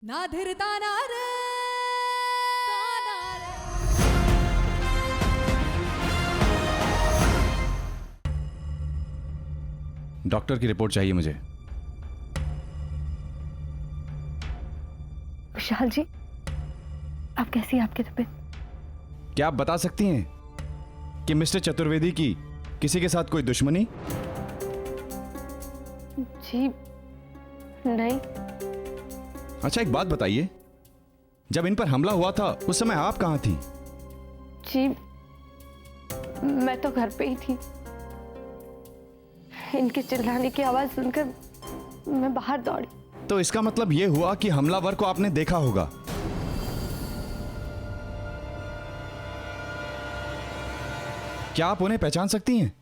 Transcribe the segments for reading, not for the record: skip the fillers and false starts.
ना धीरता ना रे डॉक्टर की रिपोर्ट चाहिए मुझे। विशाल जी, आप कैसी है? आपकी तबीयत? क्या आप बता सकती हैं कि मिस्टर चतुर्वेदी की किसी के साथ कोई दुश्मनी? जी नहीं। अच्छा एक बात बताइए, जब इन पर हमला हुआ था उस समय आप कहां थी? जी मैं तो घर पे ही थी। इनके चिल्लाने की आवाज सुनकर मैं बाहर दौड़ी। तो इसका मतलब यह हुआ कि हमलावर को आपने देखा होगा। क्या आप उन्हें पहचान सकती हैं?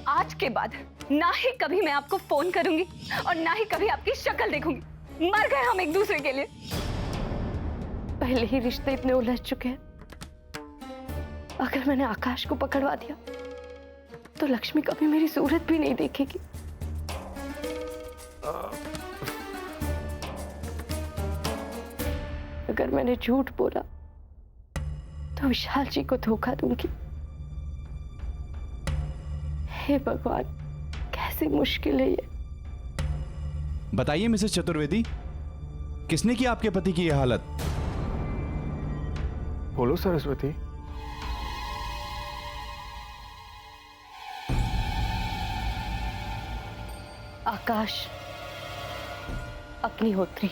आज के बाद ना ही कभी मैं आपको फोन करूंगी और ना ही कभी आपकी शक्ल देखूंगी। मर गए हम एक दूसरे के लिए। पहले ही रिश्ते इतने उलझ चुके हैं। अगर मैंने आकाश को पकड़वा दिया तो लक्ष्मी कभी मेरी सूरत भी नहीं देखेगी। अगर मैंने झूठ बोला तो विशाल जी को धोखा दूंगी। हे भगवान, कैसी मुश्किल है ये। बताइए मिसेस चतुर्वेदी, किसने की आपके पति की यह हालत? बोलो सरस्वती। आकाश अग्निहोत्री।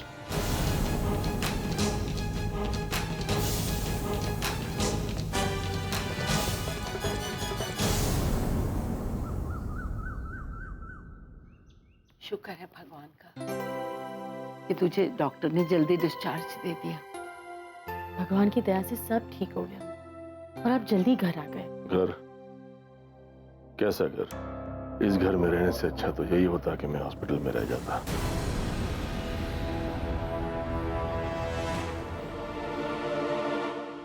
शुक्र है भगवान का कि तुझे डॉक्टर ने जल्दी डिस्चार्ज दे दिया। भगवान की दया से सब ठीक हो गया और आप जल्दी घर आ गए। घर? कैसा घर? इस घर में रहने से अच्छा तो यही होता कि मैं हॉस्पिटल में रह जाता।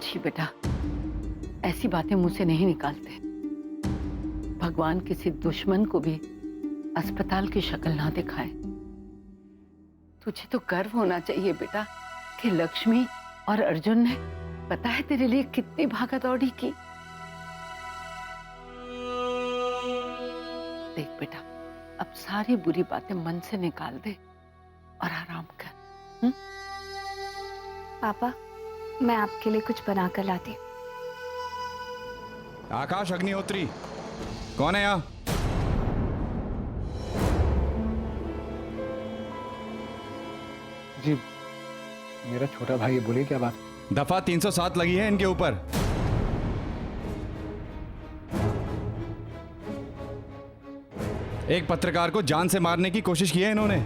जी बेटा, ऐसी बातें मुंह से नहीं निकालते। भगवान किसी दुश्मन को भी अस्पताल की शक्ल ना दिखाए। तुझे तो गर्व होना चाहिए बेटा कि लक्ष्मी और अर्जुन ने पता है तेरे लिए कितनी भागा दौड़ी की। देख बेटा, अब सारी बुरी बातें मन से निकाल दे और आराम कर। पापा, मैं आपके लिए कुछ बना कर लाती। आकाश अग्निहोत्री, कौन है यहाँ? जी मेरा छोटा भाई है, बोलिए क्या बात? दफा 307 लगी है इनके ऊपर। एक पत्रकार को जान से मारने की कोशिश की है इन्होंने।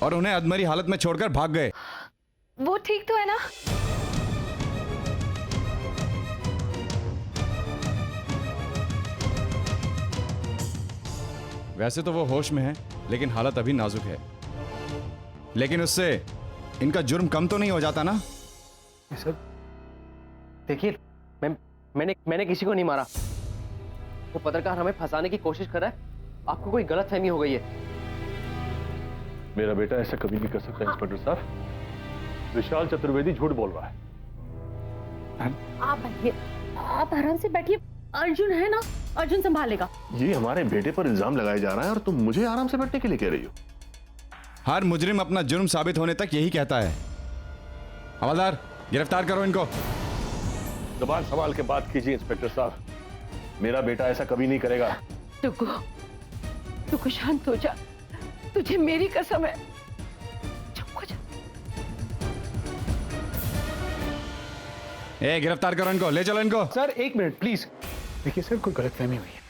और उन्हें अधमरी हालत में छोड़कर भाग गए। वो ठीक तो है ना? वैसे तो वो होश में है, लेकिन हालत अभी नाजुक है। लेकिन उससे इनका जुर्म कम तो नहीं हो जाता ना? सर देखिए, मैंने किसी को नहीं मारा। वो पत्रकार हमें फंसाने की कोशिश कर रहा है। आपको कोई गलतफहमी हो गई है। मेरा बेटा ऐसा कभी नहीं कर सकता इंस्पेक्टर साहब। विशाल चतुर्वेदी झूठ बोल रहा है। आप बैठिए, आप आराम से बैठिए। अर्जुन है ना, अर्जुन संभालेगा। ये हमारे बेटे पर इल्जाम लगाया जा रहा है और तुम मुझे आराम से बैठने के लिए कह रही हो। हर मुजरिम अपना जुर्म साबित होने तक यही कहता है। हवलदार, गिरफ्तार करो इनको। जुबान संभाल के बात कीजिए इंस्पेक्टर साहब। मेरा बेटा ऐसा कभी नहीं करेगा। टुकु शांत हो जा। तुझे मेरी कसम है। चुप हो जा। गिरफ्तार करो इनको, ले चलो इनको। सर एक मिनट प्लीज। देखिए सर, कोई गलतफहमी हुई है।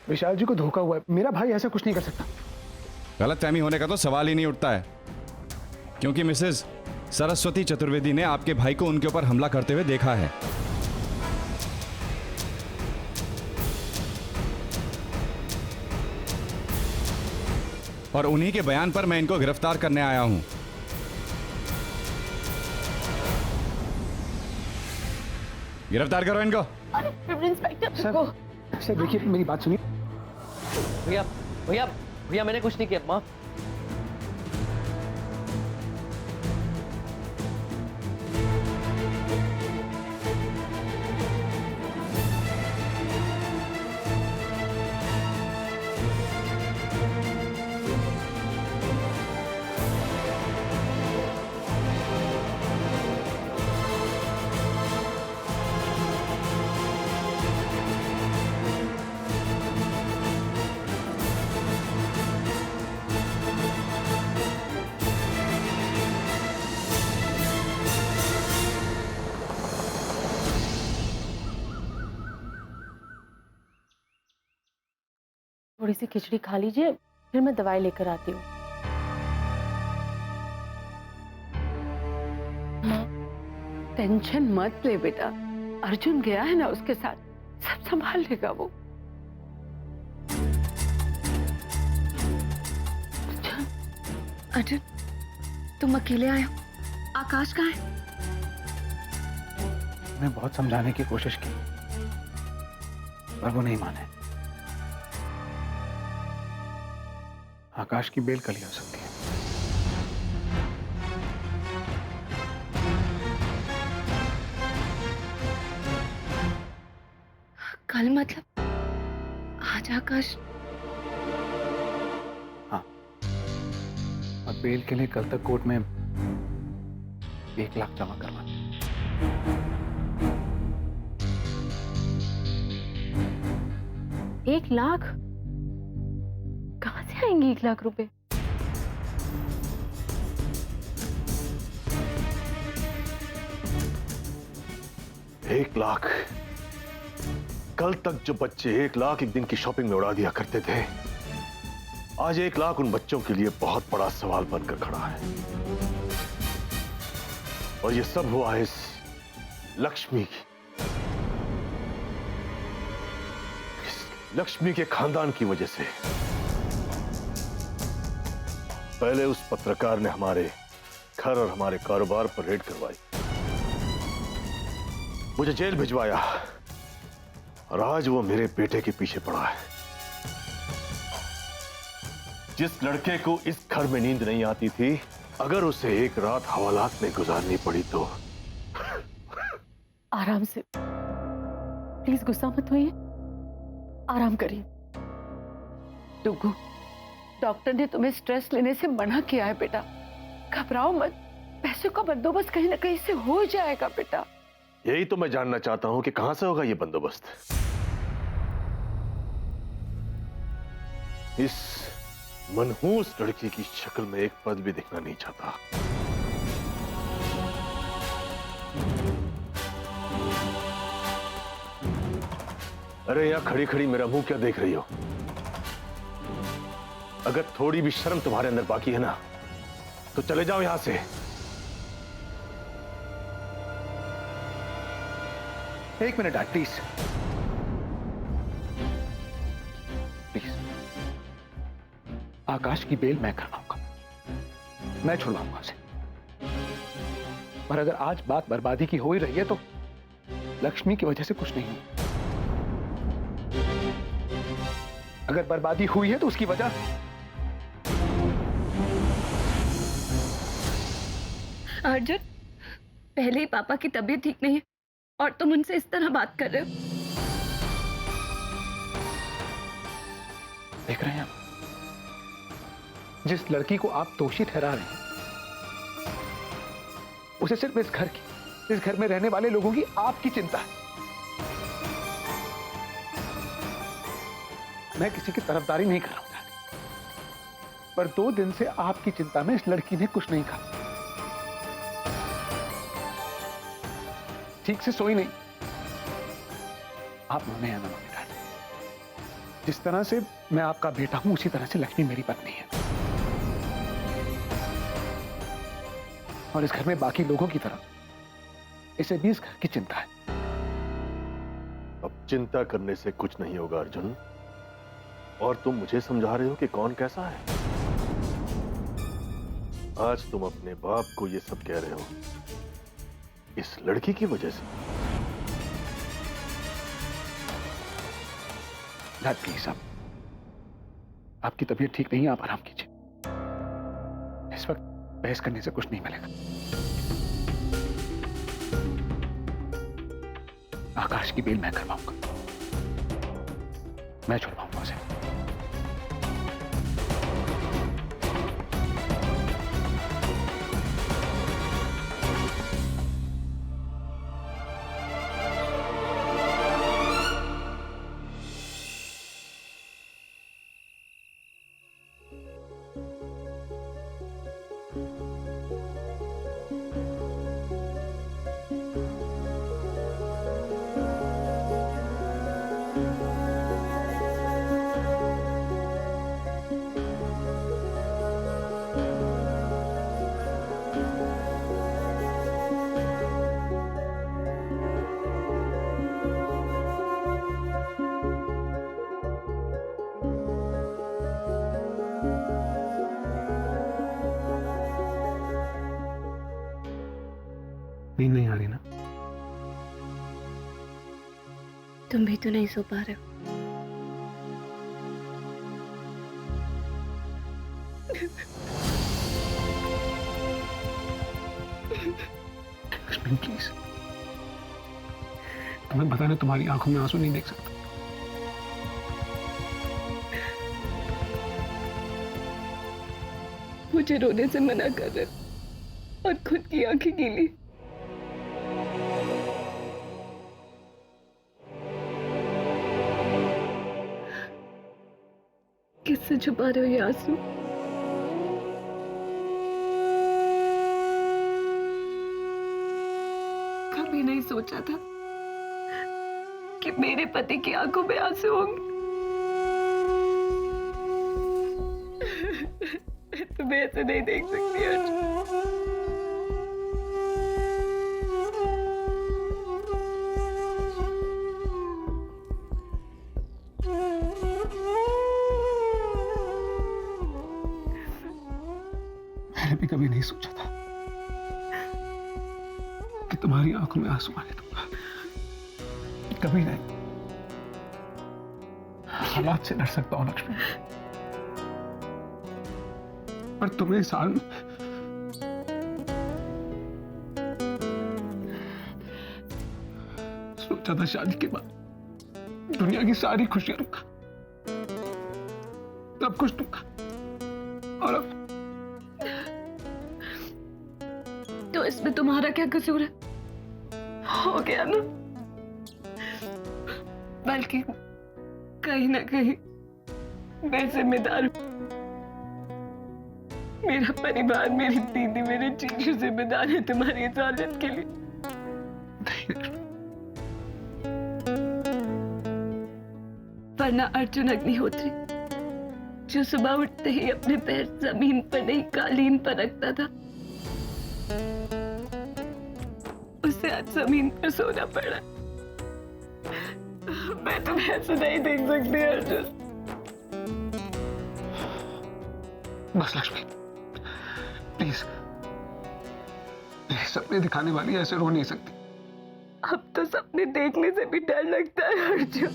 विशाल जी को धोखा हुआ है। मेरा भाई ऐसा कुछ नहीं कर सकता। गलतफहमी होने का तो सवाल ही नहीं उठता है, क्योंकि मिसेस सरस्वती चतुर्वेदी ने आपके भाई को उनके ऊपर हमला करते हुए देखा है। और उन्हीं के बयान पर मैं इनको गिरफ्तार करने आया हूं। गिरफ्तार करो इनको। अरे इंस्पेक्टर सर को सर देखिए मेरी बात सुनिए। भैया भैया भैया मैंने कुछ नहीं किया माँ। थोड़ी सी खिचड़ी खा लीजिए, फिर मैं दवाई लेकर आती हूँ। टेंशन मत ले बेटा, अर्जुन गया है ना उसके साथ, सब संभाल लेगा वो। अर्जुन, तुम अकेले आए हो? आकाश कहाँ है? मैं बहुत समझाने की कोशिश की पर वो नहीं माने। आकाश की बेल कल ही हो सकती है। कल मतलब आज आकाश? हाँ, और बेल के लिए कल तक कोर्ट में 1 लाख जमा करवाना। एक लाख? कहाँ से आएंगे 1 लाख रुपए? एक लाख? कल तक जो बच्चे 1 लाख एक दिन की शॉपिंग में उड़ा दिया करते थे, आज 1 लाख उन बच्चों के लिए बहुत बड़ा सवाल बनकर खड़ा है। और ये सब हुआ इस लक्ष्मी के खानदान की वजह से। पहले उस पत्रकार ने हमारे घर और हमारे कारोबार पर रेड करवाई, मुझे जेल भिजवाया, और आज वो मेरे बेटे के पीछे पड़ा है। जिस लड़के को इस घर में नींद नहीं आती थी, अगर उसे एक रात हवालात में गुजारनी पड़ी तो। आराम से, प्लीज गुस्सा मत होइए, आराम करिए। डुगू, डॉक्टर ने तुम्हें स्ट्रेस लेने से मना किया है बेटा, घबराओ मत, पैसों का बंदोबस्त कहीं ना कहीं से हो जाएगा बेटा। यही तो मैं जानना चाहता हूं कि कहां से होगा ये बंदोबस्त। इस मनहूस लड़की की शक्ल में एक पद भी दिखना नहीं चाहता। अरे यहां खड़ी खड़ी मेरा मुंह क्या देख रही हो? अगर थोड़ी भी शर्म तुम्हारे अंदर बाकी है ना, तो चले जाओ यहां से। एक मिनट डैड, प्लीज प्लीज। आकाश की बेल मैं करवाऊंगा, मैं छुड़वाऊंगा उसे। पर अगर आज बात बर्बादी की हो ही रही है तो लक्ष्मी की वजह से कुछ नहीं हुआ। अगर बर्बादी हुई है तो उसकी वजह अर्जुन, पहले ही पापा की तबीयत ठीक नहीं है और तुम उनसे इस तरह बात कर रहे हो। देख रहे हैं आप, जिस लड़की को आप दोषी ठहरा रहे हैं, उसे सिर्फ इस घर में रहने वाले लोगों की आपकी चिंता है। मैं किसी की तरफदारी नहीं कर रहा हूं, पर 2 दिन से आपकी चिंता में इस लड़की ने कुछ नहीं कहा, ठीक से सोई नहीं। आप माने या ना माने डैड, जिस तरह से मैं आपका बेटा हूं उसी तरह से लक्ष्मी मेरी पत्नी है, और इस घर में बाकी लोगों की तरह इसे भी इस घर की चिंता है। अब चिंता करने से कुछ नहीं होगा अर्जुन, और तुम मुझे समझा रहे हो कि कौन कैसा है। आज तुम अपने बाप को ये सब कह रहे हो इस लड़की की वजह से। दाद प्लीज आप, आपकी तबीयत ठीक नहीं है, आप आराम कीजिए। इस वक्त बहस करने से कुछ नहीं मिलेगा। आकाश की बेल मैं करवाऊंगा, मैं छुड़वाऊंगा उसे। नींद नहीं आ रही ना? तुम भी तो नहीं सो पा रहे हो। लक्ष्मी प्लीज, तुम्हें पता नहीं तुम्हारी आंखों में आंसू नहीं देख सकता। मुझे रोने से मना कर रहे और खुद की आंखें गीली। किससे छुपा रहे हो ये आंसू? कभी नहीं सोचा था कि मेरे पति की आंखों में आंसू होंगे। तुम्हें ऐसे नहीं देख सकती अर्जुन। मैंने भी कभी नहीं सोचा था कि तुम्हारी आंखों में आंसू आने दूंगा, कभी नहीं। हालात से डर सकता हूं लक्ष्मी, पर तुम्हें साल में सोचा था शादी के बाद दुनिया की सारी खुशियां दूंगा, सब कुछ दूंगा, और अब तो इसमें तुम्हारा क्या कसूर है? हो गया ना। बल्कि कहीं ना कहीं मैं जिम्मेदार हूं। मेरा परिवार, मेरी दीदी, मेरे जीजू जिम्मेदार है तुम्हारी इस हालत के लिए। वरना अर्जुन अग्निहोत्री, जो सुबह उठते ही अपने पैर जमीन पर नहीं कालीन पर रखता था, उसे आज जमीन पर सोना पड़ा। मैं तुम्हें ऐसे नहीं देख सकती अर्जुन। बस लक्ष्मी प्लीज, सपने दिखाने वाली ऐसे रो नहीं सकती। अब तो सपने देखने से भी डर लगता है अर्जुन।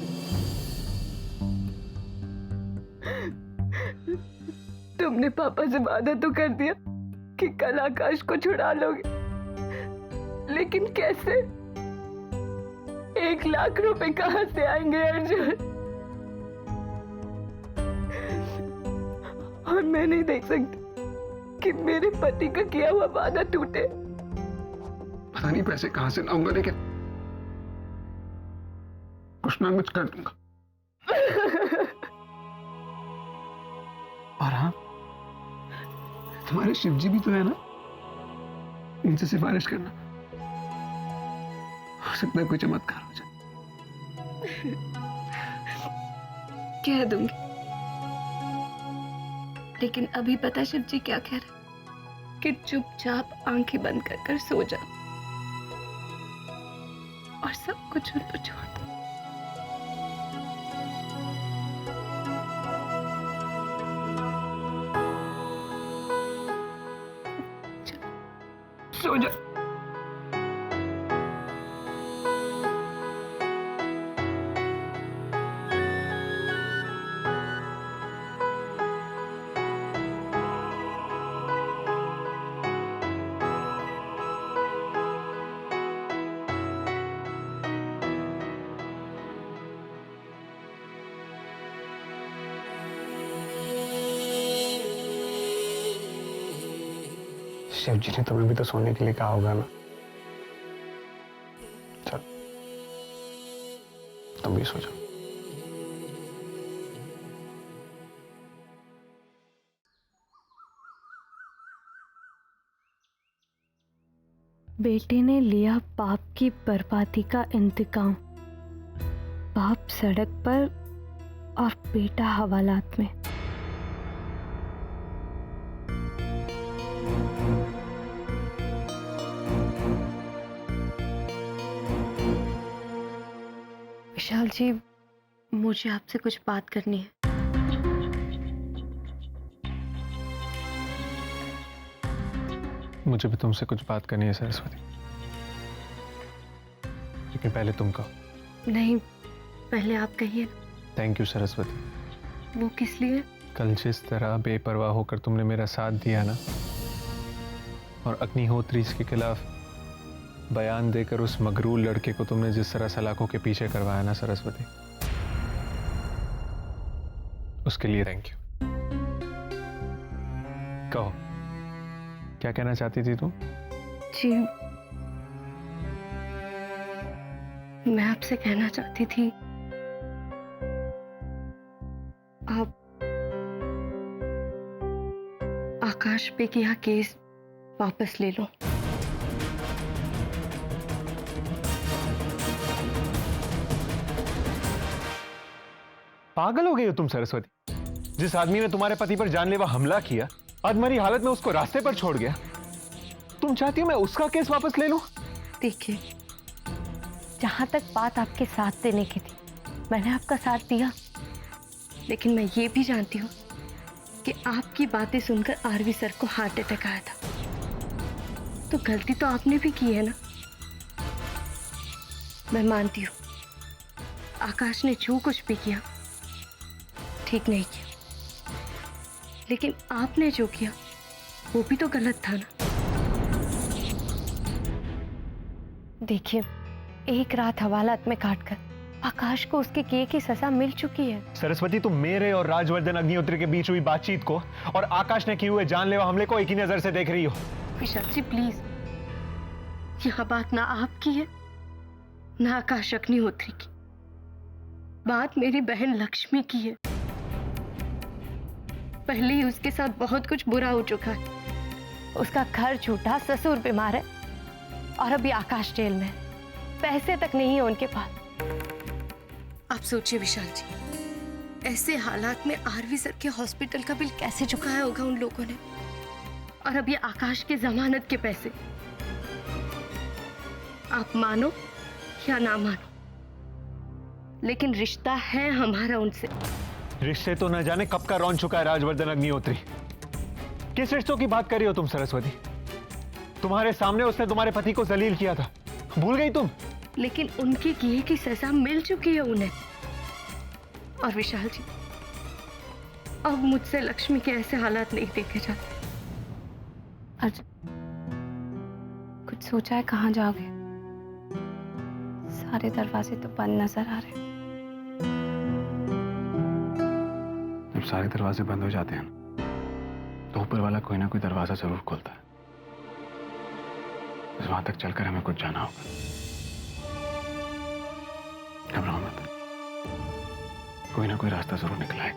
तुमने पापा से वादा तो कर दिया कि कल आकाश को छुड़ा लोगे, लेकिन कैसे? 1 लाख रुपए कहां से आएंगे अर्जुन? और मैं नहीं देख सकती कि मेरे पति का किया हुआ वादा टूटे। पता नहीं पैसे कहां से लाऊंगा, लेकिन कुछ ना कुछ कर दूंगा। और हाँ, तुम्हारे शिव जी भी तो है ना, उनसे सिफारिश करना, हो सकता है कोई चमत्कार हो जाए। कह दूंगी, लेकिन अभी पता शिव जी क्या कह रहे कि चुपचाप आंखें बंद कर कर सो जा और सब कुछ उन पर छोड़ दो। सो जा। शिव जी ने तुम्हें भी तो सोने के लिए कहा होगा ना। चल तुम भी सो जाओ। बेटे ने लिया बाप की बर्बादी का इंतकाम, बाप सड़क पर और बेटा हवालात में। विशाल जी, मुझे आपसे कुछ बात करनी है। मुझे भी तुमसे कुछ बात करनी है सरस्वती, लेकिन पहले तुम कहो। नहीं, पहले आप कहिए। Thank you Saraswati. वो किस लिए? कल जिस तरह बेपरवाह होकर तुमने मेरा साथ दिया ना, और अग्निहोत्री के खिलाफ बयान देकर उस मगरूर लड़के को तुमने जिस तरह सलाखों के पीछे करवाया ना सरस्वती, उसके लिए थैंक यू। कहो, क्या कहना चाहती थी तुम? जी, मैं आपसे कहना चाहती थी, आप आकाश पे किया केस वापस ले लो। पागल हो गई हो तुम सरस्वती? जिस आदमी ने तुम्हारे पति पर जानलेवा हमला किया, अधमरी हालत में उसको रास्ते पर छोड़ गया, तुम चाहती हो मैं उसका केस वापस ले लूं? देखिए, जहां तक बात आपके साथ देने की थी, मैंने आपका साथ दिया, लेकिन मैं ये भी जानती हूँ कि आपकी बातें सुनकर आरवी सर को हार्ट अटैक आया था, तो गलती तो आपने भी की है ना। मैं मानती हूँ आकाश ने जो कुछ भी किया ठीक नहीं किया, लेकिन आपने जो किया वो भी तो गलत था ना। देखिए, एक रात हवालात में काटकर आकाश को उसके किए की सजा मिल चुकी है। सरस्वती, तुम मेरे और राजवर्धन अग्निहोत्री के बीच हुई बातचीत को और आकाश ने किए हुए जानलेवा हमले को एक ही नजर से देख रही हो। विशाल जी प्लीज, यह बात ना आपकी है ना आकाश अग्निहोत्री की, बात मेरी बहन लक्ष्मी की है। पहले ही उसके साथ बहुत कुछ बुरा हो चुका है, उसका घर छूटा, ससुर बीमार है और अभी आकाश जेल में है, पैसे तक नहीं है उनके पास। आप सोचिए विशाल जी, ऐसे हालात में आरवी सर के हॉस्पिटल का बिल कैसे चुकाया होगा उन लोगों ने, और अब ये आकाश के जमानत के पैसे। आप मानो या ना मानो, लेकिन रिश्ता है हमारा उनसे। रिश्ते तो न जाने कब का रौन चुका है राजवर्धन अग्निहोत्री। किस रिश्तों की बात कर रही हो तुम सरस्वती? तुम्हारे सामने उसने तुम्हारे पति को जलील किया था, भूल गई तुम? लेकिन उनके किए की सजा मिल चुकी है उन्हें। और विशाल जी, अब मुझसे लक्ष्मी के ऐसे हालात नहीं देखे जाते। आज कुछ सोचा है कहाँ जाओगे? सारे दरवाजे तो बंद नजर आ रहे हैं। जब सारे दरवाजे बंद हो जाते हैं तो ऊपर वाला कोई ना कोई दरवाजा जरूर खोलता है। वहां तक चलकर हमें कुछ जाना होगा। घबराओ मत, कोई ना कोई रास्ता जरूर निकला है।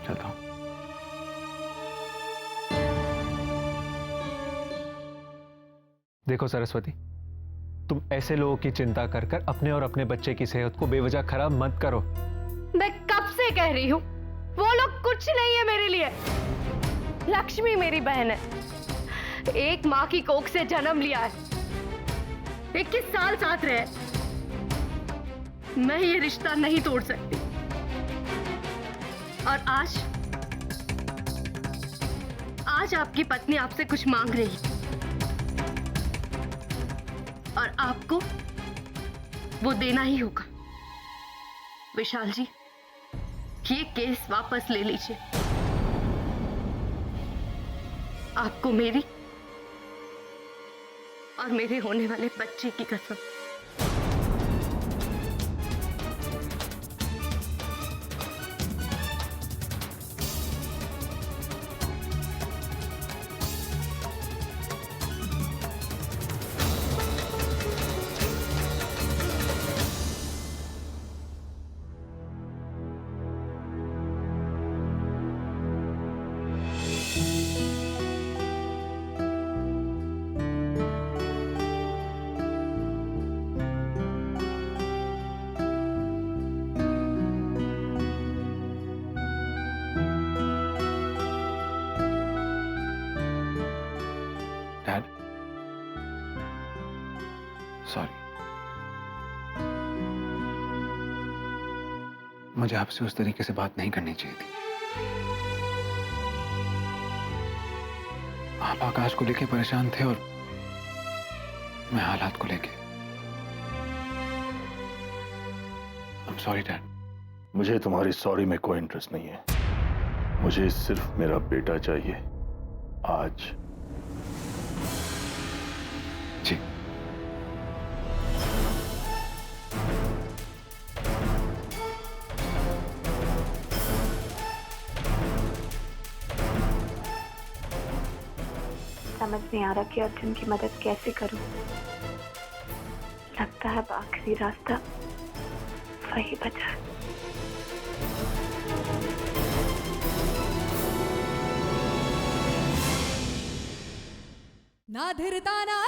चलता हूं। देखो सरस्वती, तुम ऐसे लोगों की चिंता कर कर अपने और अपने बच्चे की सेहत को बेवजह खराब मत करो। मैं कब से कह रही हूँ, वो लोग कुछ नहीं है मेरे लिए। लक्ष्मी मेरी बहन है, एक माँ की कोख से जन्म लिया है, 21 साल साथ रहे। मैं ये रिश्ता नहीं तोड़ सकती। और आज आपकी पत्नी आपसे कुछ मांग रही है और आपको वो देना ही होगा। विशाल जी, ये केस वापस ले लीजिए। आपको मेरी और मेरे होने वाले बच्चे की कसम। सॉरी। मुझे आपसे उस तरीके से बात नहीं करनी चाहिए थी। आप आकाश को लेके परेशान थे और मैं हालात को लेके। I'm sorry, Dad. मुझे तुम्हारी सॉरी में कोई इंटरेस्ट नहीं है। मुझे सिर्फ मेरा बेटा चाहिए आज। जी। समझ नहीं आ रहा कि अर्जुन की मदद कैसे करूं। लगता है अब आखिरी रास्ता वही बचा है। ना धीरता ना